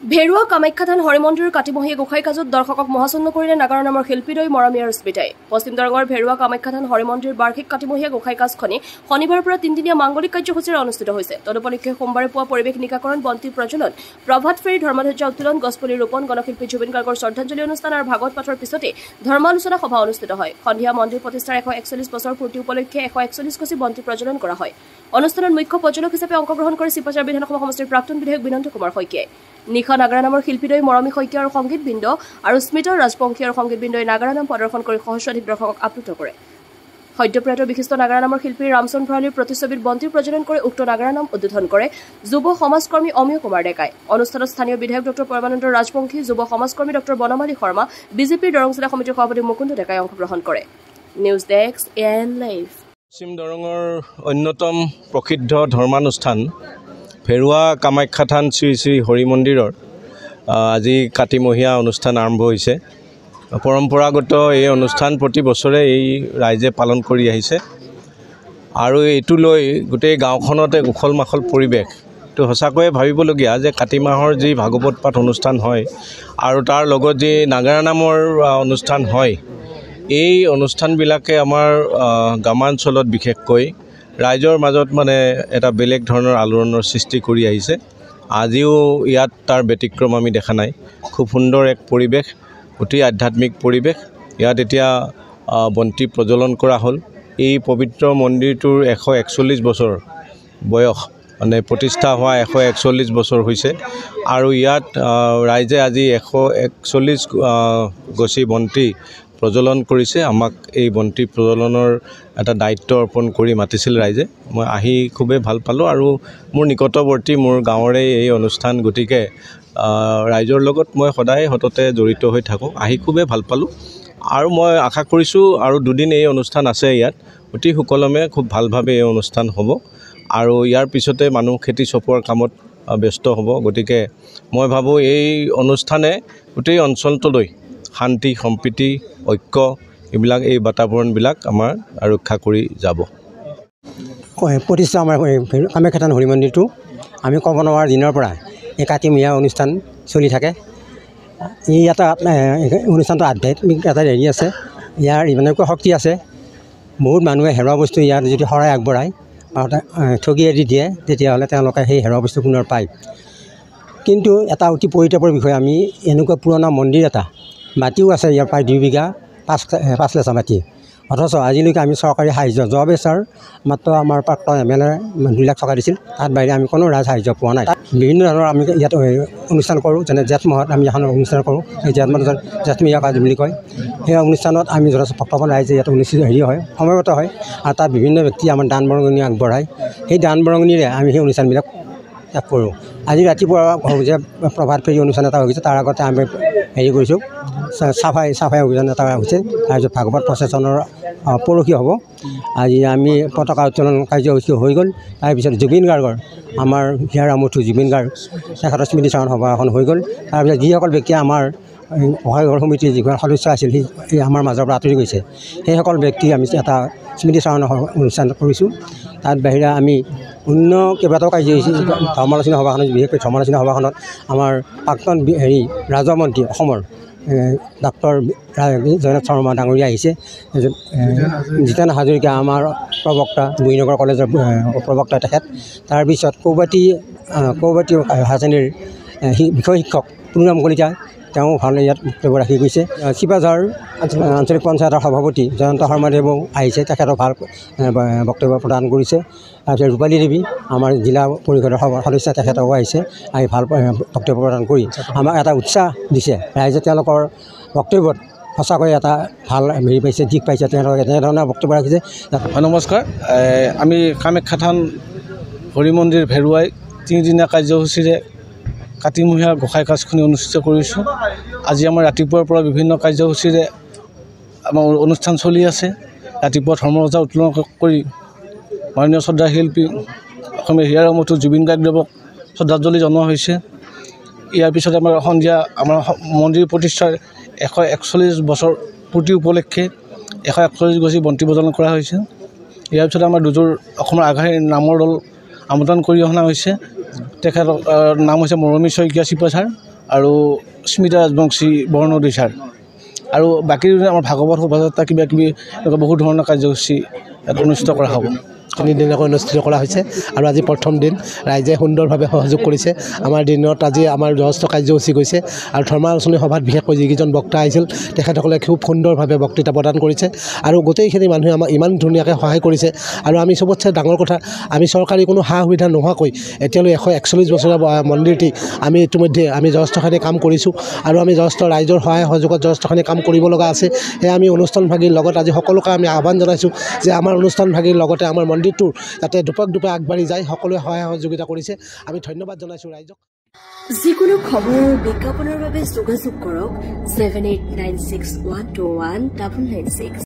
ভেৰুৱা কামাখ্যাথান হৰিমন্দিৰৰ কাতিমহীয়া গোসাই কাজত দৰ্শকক মহাচন্ন কৰিলে নাগাৰা নামৰ শিল্পীদ্বয় মৰমী আৰু স্মিতাই। পশ্চিম দৰঙৰ ভেৰুৱা কামাখ্যাথান হৰিমন্দিৰ বাৰ্ষিক কাতিমহীয়া গোসাই কাজখনি শনিবাৰৰ পৰা তিনিদিনীয়া মাংগলিক কাৰ্যসূচীৰে অনুষ্ঠিত হৈছে। তদুপলক্ষে সোমবাৰে পুৱা পৰিৱেশ নিকাকৰণ, বন্তি প্ৰজ্বলন, প্ৰভাত ফেৰী, ধৰ্মধ্বজা উত্তোলন, গছপুলি ৰোপণ, গণশিল্পী জুবিন গাৰ্গৰ শ্ৰদ্ধাঞ্জলি অনুষ্ঠান আৰু ভাগৱত পাঠৰ পিছতে ধৰ্মালোচনা সভা অনুষ্ঠিত হয়। সন্ধিয়া মন্দিৰ প্ৰতিষ্ঠাৰ 141 বছৰ পূৰ্তি উপলক্ষে 141 গছি বন্তি প্ৰজ্বলন কৰা হয়। অনুষ্ঠানত মুখ্য প্ৰজ্বলক হিচাপে অংশগ্ৰহণ কৰে শিপাচাৰ বিধানসভা সমষ্টিৰ প্ৰাক্তন বিধায়ক বিনন্দ কুমাৰ শইকীয়াই। নিশা নাগাৰা নামৰ শিল্পীদ্বয় মৰমী শইকীয়া আৰু সংগীতবৃন্দ আৰু স্মিতা ৰাজবংশী আৰু সংগীতবৃন্দই নাগাৰা নাম প্ৰদৰ্শন কৰি সহস্ৰাধিক দৰ্শকক আপ্লুত কৰে। সদ্যপ্ৰয়াত বিশিষ্ট নাগাৰা নামৰ শিল্পী ৰামচন্দ্ৰ ভঁৰালীৰ প্ৰতিচ্ছবিত বন্তি প্ৰজ্বলন কৰি উক্ত নাগাৰা নাম উদ্বোধন কৰে যুৱ সমাজকৰ্মী অমিয় কুমাৰ ডেকাই। অনুষ্ঠানত স্থানীয় বিধায়ক ডঃ পৰমানন্দ ৰাজবংশী, যুৱ সমাজকৰ্মী ডঃ বনমালী শৰ্মা, বিজেপিৰ দৰং জিলা সমিতিৰ সভাপতি মুকুন্দ ডেকাই অংশগ্ৰহণ কৰে। News desk AN live. পশ্চিম দৰঙৰ অন্যতম প্ৰসিদ্ধ ধৰ্মানুষ্ঠান ভেৰুৱা কামাখ্যাথান শ্ৰী শ্ৰী হৰি মন্দিৰৰ আজি কাতিমহীয়া অনুষ্ঠান আৰম্ভ হৈছে। পৰম্পৰাগত এই অনুষ্ঠান প্ৰতি বছৰে এই ৰাইজে পালন কৰি আহিছে আৰু এইটো লৈ গোটেই গাঁওখনতে উখল মাখল পৰিৱেশ। তো সঁচাকৈয়ে ভাবিবলগীয়া যে কাতি মাহৰ যি ভাগৱত পাঠ অনুষ্ঠান হয় আৰু তাৰ লগত যি নাগাৰা নামৰ অনুষ্ঠান হয়, এই অনুষ্ঠানবিলাকে আমাৰ গ্ৰামাঞ্চলত বিশেষকৈ ৰাইজৰ মাজত মানে এটা বেলেগ ধৰণৰ আলোড়নৰ সৃষ্টি কৰি আহিছে। আজিও ইয়াত তাৰ ব্যতিক্ৰম আমি দেখা নাই। খুব সুন্দৰ এক পৰিৱেশ, অতি আধ্যাত্মিক পৰিৱেশ। ইয়াত এতিয়া বন্তি প্ৰজ্বলন কৰা হ'ল। এই পবিত্ৰ মন্দিৰটোৰ 141 বছৰ বয়স, মানে প্ৰতিষ্ঠা হোৱা 141 বছৰ হৈছে আৰু ইয়াত ৰাইজে আজি 141 গছি বন্তি প্ৰজ্বলন কৰিছে। আমাক এই বন্তি প্ৰজ্বলনৰ এটা দায়িত্ব অৰ্পণ কৰি মাতিছিল ৰাইজে। মই আহি খুবেই ভাল পালোঁ আৰু মোৰ নিকটৱৰ্তী মোৰ গাঁৱৰে এই অনুষ্ঠান, গতিকে ৰাইজৰ লগত মই সদায় সততে জড়িত হৈ থাকোঁ। আহি খুবেই ভাল পালোঁ আৰু মই আশা কৰিছোঁ আৰু দুদিন এই অনুষ্ঠান আছে ইয়াত, অতি সুকলমে খুব ভালভাৱে এই অনুষ্ঠান হ'ব আৰু ইয়াৰ পিছতে মানুহ খেতি চপোৱাৰ কামত ব্যস্ত হ'ব। গতিকে মই ভাবোঁ এই অনুষ্ঠানে গোটেই অঞ্চলটোলৈ শান্তি, সম্প্ৰীতি, ঐক্য এইবিলাক, এই বাতাবৰণবিলাক আমাৰ ৰক্ষা কৰি যাব। প্ৰতিষ্ঠা আমাৰ কামাখ্যাথান হৰি মন্দিৰটো আমি ক'ব নোৱাৰাৰ দিনৰ পৰা এই কাতিমহীয়া অনুষ্ঠান চলি থাকে। ই এটা অনুষ্ঠানটো আধ্যাত্মিক এটা হেৰি আছে, ইয়াৰ ইমানকৈ শক্তি আছে। বহুত মানুহে হেৰুৱা বস্তু ইয়াত যদি শৰাই আগবঢ়ায় ঠগি এৰি দিয়ে, তেতিয়াহ'লে তেওঁলোকে সেই হেৰুৱা বস্তু পুনৰ পায়। কিন্তু এটা অতি পৰিতাপৰ বিষয়, আমি এনেকুৱা পুৰণা মন্দিৰ এটা, মাটিও আছে ইয়াৰ প্ৰায় 2 বিঘা 5 লেচা মাটি, অথচ আজিলৈকে আমি চৰকাৰী সাহায্য, যোৱা বছৰ মাত্ৰ আমাৰ প্ৰাক্তন MLA 2 লাখ টকা দিছিল, তাত বাহিৰে আমি কোনো ৰাজ সাহায্য পোৱা নাই। বিভিন্ন ধৰণৰ আমি ইয়াত অনুষ্ঠান কৰোঁ, যেনে জেঠ মাহত আমি এখন অনুষ্ঠান কৰোঁ, এই জেঠ মাহত জেঠমহীয়া কাজ বুলি কয়। সেই অনুষ্ঠানত আমি যথেষ্ট ভক্তসকল ৰাইজে ইয়াত অনুষ্ঠিত হয়, সময়গত হয় আৰু তাত বিভিন্ন ব্যক্তি আমাৰ দান বৰঙণি আগবঢ়ায়। সেই দান বৰঙণিৰে আমি সেই অনুষ্ঠানবিলাক কৰোঁ। আজি ৰাতিপুৱা যে প্ৰভাত ফেৰী অনুষ্ঠান এটা হৈছে, তাৰ আগতে আমি হেৰি কৰিছোঁ, চাফাই অভিযান এটা হৈছে। তাৰপিছত ভাগৱত প্ৰচেচনৰ পৰহি হ'ব। আজি আমি পতাকা উত্তোলন কাৰ্যসূচী হৈ গ'ল। তাৰপিছত জুবিন গাৰ্গৰ, আমাৰ হিয়াৰ আমঠু জুবিন গাৰ্গ, তেখেতৰ স্মৃতি চাৰণ সভা এখন হৈ গ'ল। তাৰপিছত যিসকল ব্যক্তিয়ে আমাৰ সহায়ঘৰ সমিতিৰ যিখন সদস্য আছিল, সেই আমাৰ মাজৰ পৰা আঁতৰি গৈছে, সেইসকল ব্যক্তি আমি এটা স্মৃতি চাৰণ অনুষ্ঠান কৰিছোঁ। তাত বাহিৰে আমি অন্য কেইবাটাও কাৰ্যসূচী, ধৰ্মালোচনা সভাখনত, বিশেষকৈ ধৰ্মালোচনা সভাখনত আমাৰ প্ৰাক্তন ৰাজহ মন্ত্ৰী অসমৰ ডক্টৰ জয়নাথ শৰ্মা ডাঙৰীয়া আহিছে, জিতেন হাজৰিকা আমাৰ প্ৰবক্তা, বুঢ়ীনগৰ কলেজৰ প্ৰবক্তা তেখেত। তাৰপিছত কৌবাটী হায়াৰ ছেকেণ্ডেৰীৰ বিষয় শিক্ষক পুৰুৰাম কলিতা, তেওঁ ভাল ইয়াত বক্তব্য ৰাখি গৈছে। শিপাঝাৰ আঞ্চলিক পঞ্চায়তৰ সভাপতি জয়ন্ত শৰ্মাদেৱো আহিছে, তেখেতক ভাল বক্তব্য প্ৰদান কৰিছে। তাৰপিছত ৰূপালী দেৱী আমাৰ জিলা পৰিষদৰ সদস্য, তেখেতকো আহিছে, আহি ভাল বক্তব্য প্ৰদান কৰি আমাক এটা উৎসাহ দিছে। ৰাইজে তেওঁলোকৰ বক্তব্যত সঁচাকৈ এটা ভাল হেৰি পাইছে, দিশ পাইছে, তেওঁলোকে এনেধৰণৰ বক্তব্য ৰাখিছে। নমস্কাৰ। আমি কামাখ্যাথান হৰি মন্দিৰ ভেৰুৱাই 3দিনীয়া কাৰ্যসূচীৰে কাতিমহীয়া গোসাই কাজখিনি অনুষ্ঠিত কৰিছোঁ। আজি আমাৰ ৰাতিপুৱাৰ পৰা বিভিন্ন কাৰ্যসূচীৰে আমাৰ অনুষ্ঠান চলি আছে। ৰাতিপুৱা ধৰ্মধ্বজা উত্তোলন কৰি মাননীয় শ্ৰদ্ধা শিল্পী অসমীয়া হিয়াৰ আমঠু জুবিন গাৰ্গদেৱক শ্ৰদ্ধাঞ্জলি জনোৱা হৈছে। ইয়াৰ পিছতে আমাৰ সন্ধিয়া আমাৰ মন্দিৰ প্ৰতিষ্ঠাৰ 141 বছৰ পূৰ্তি উপলক্ষে 141 গছি বন্তি প্ৰজ্বলন কৰা হৈছে। ইয়াৰ পিছতে আমাৰ দুযোৰ অসমৰ আগশাৰীৰ নামৰ দল আমন্ত্ৰণ কৰি অনা হৈছে, তেখেতৰ নাম হৈছে মৰমী শইকীয়া চিপাচাৰ আৰু স্মিতা ৰাজবংশী বৰ্ণোদী ছাৰ আৰু বাকী আমাৰ ভাগৱত শোভাযাত্ৰা কিবা কিবি এনেকুৱা বহুত ধৰণৰ কাৰ্যসূচী ইয়াত অনুষ্ঠিত কৰা হ'ব। 3 দিনকৈ অনুষ্ঠিত কৰা হৈছে আৰু আজি প্ৰথম দিন ৰাইজে সুন্দৰভাৱে সহযোগ কৰিছে। আমাৰ দিনত আজি আমাৰ যথেষ্ট কাৰ্যসূচী গৈছে আৰু ধৰ্মালোচনী সভাত বিশেষকৈ যিকেইজন বক্তা আহিছিল তেখেতসকলে খুব সুন্দৰভাৱে বক্তৃতা প্ৰদান কৰিছে আৰু গোটেইখিনি মানুহে আমাক ইমান ধুনীয়াকৈ সহায় কৰিছে আৰু আমি চবতছে ডাঙৰ কথা আমি চৰকাৰী কোনো সা সুবিধা নোহোৱাকৈ এতিয়ালৈ 141 বছৰীয়া মন্দিৰটি আমি ইতিমধ্যে আমি যথেষ্টখিনি কাম কৰিছোঁ আৰু আমি যথেষ্ট ৰাইজৰ সহায় সহযোগত যথেষ্টখিনি কাম কৰিব লগা আছে। সেয়া আমি অনুষ্ঠানভাগীৰ লগত আজি সকলোকে আমি আহ্বান জনাইছোঁ যে আমাৰ অনুষ্ঠানভাগীৰ লগতে আমাৰ মন্দিৰটোৰ যাতে দুপক আগবাঢ়ি যায় সকলোৱে সহায় সহযোগিতা কৰিছে। আমি ধন্যবাদ জনাইছোঁ ৰাইজক। যিকোনো খবৰ বিজ্ঞাপনৰ বাবে যোগাযোগ কৰক 7896121996।